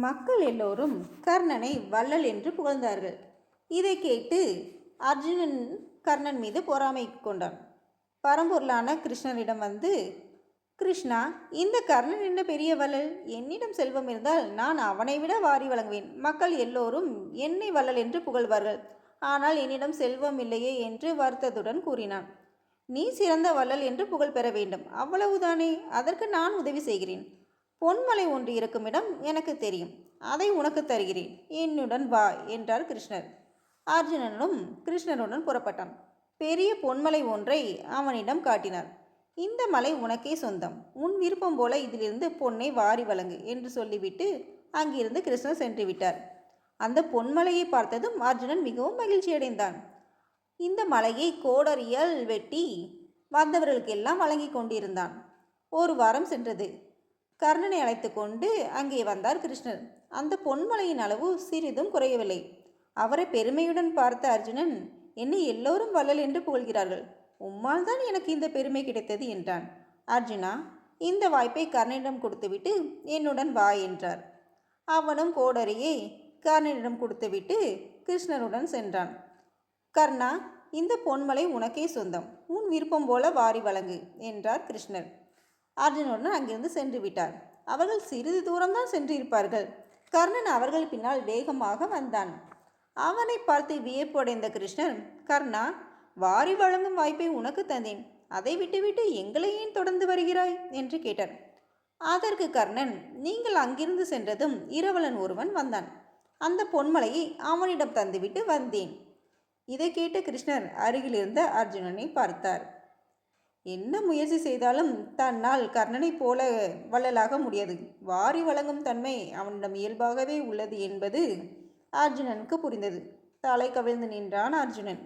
மக்கள் எல்லோரும் கர்ணனை வள்ளல் என்று புகழ்ந்தார்கள். இதை கேட்டு அர்ஜுனன் கர்ணன் மீது பொறாமை கொண்டான். பரம்பொருளான கிருஷ்ணரிடம் வந்து, கிருஷ்ணா, இந்த கர்ணன் என்ன பெரிய வள்ளல்? என்னிடம் செல்வம் இருந்தால் நான் அவனை விட வாரி வழங்குவேன். மக்கள் எல்லோரும் என்னை வள்ளல் என்று புகழ்வார்கள். ஆனால் என்னிடம் செல்வம் இல்லையே என்று வருத்தத்துடன் கூறினான். நீ சிறந்த வள்ளல் என்று புகழ் பெற வேண்டும், அவ்வளவுதானே? அதற்கு நான் உதவி செய்கிறேன். பொன்மலை ஒன்று இருக்கும் இடம் எனக்கு தெரியும், அதை உனக்கு தருகிறேன், என்னுடன் வா என்றார் கிருஷ்ணர். அர்ஜுனனும் கிருஷ்ணருடன் புறப்பட்டான். பெரிய பொன்மலை ஒன்றை அவனிடம் காட்டினார். இந்த மலை உனக்கே சொந்தம், உன் விருப்பம் போல இதிலிருந்து பொன்னை வாரி வழங்கு என்று சொல்லிவிட்டு அங்கிருந்து கிருஷ்ணர் சென்று விட்டார். அந்த பொன்மலையை பார்த்ததும் அர்ஜுனன் மிகவும் மகிழ்ச்சி அடைந்தான். இந்த மலையை கோடரியால் வெட்டி வந்தவர்களுக்கெல்லாம் வழங்கி கொண்டிருந்தான். ஒரு வாரம் சென்றது. கர்ணனை அழைத்து கொண்டு அங்கே வந்தார் கிருஷ்ணர். அந்த பொன்மலையின் அளவு சிறிதும் குறையவில்லை. அவரை பெருமையுடன் பார்த்த அர்ஜுனன், என்னை எல்லோரும் வள்ளல் என்று புகழ்கிறார்கள், உம்மால் தான் எனக்கு இந்த பெருமை கிடைத்தது என்றான். அர்ஜுனா, இந்த வாய்ப்பை கர்ணனிடம் கொடுத்துவிட்டு என்னுடன் வா என்றார். அவனும் கோடரியை கர்ணனிடம் கொடுத்துவிட்டு கிருஷ்ணருடன் சென்றான். கர்ணா, இந்த பொன்மலை உனக்கே சொந்தம், உன் விருப்பம் போல வாரி வழங்கு என்றார் கிருஷ்ணர். அர்ஜுனுடன் அங்கிருந்து சென்று விட்டார். அவர்கள் சிறிது தூரம்தான் சென்றிருப்பார்கள். கர்ணன் அவர்கள் பின்னால் வேகமாக வந்தான். அவனை பார்த்து வியப்படைந்த கிருஷ்ணர், கர்ணா, வாரி வழங்கும் வாய்ப்பை உனக்கு தந்தேன், அதை விட்டுவிட்டு எங்களை ஏன் தொடர்ந்து வருகிறாய் என்று கேட்டார். அதற்கு கர்ணன், நீங்கள் அங்கிருந்து சென்றதும் இரவலன் ஒருவன் வந்தான், அந்த பொன்மலையை அவனிடம் தந்துவிட்டு வந்தேன். இதை கேட்ட கிருஷ்ணர் அருகிலிருந்த அர்ஜுனனை பார்த்தார். என்ன முயற்சி செய்தாலும் தன்னால் கர்ணனைப் போல வள்ளலாக முடியாது. வாரி வழங்கும் தன்மை அவனிடம் இயல்பாகவே உள்ளது என்பது அர்ஜுனனுக்கு புரிந்தது. தலை கவிழ்ந்து நின்றான் அர்ஜுனன்.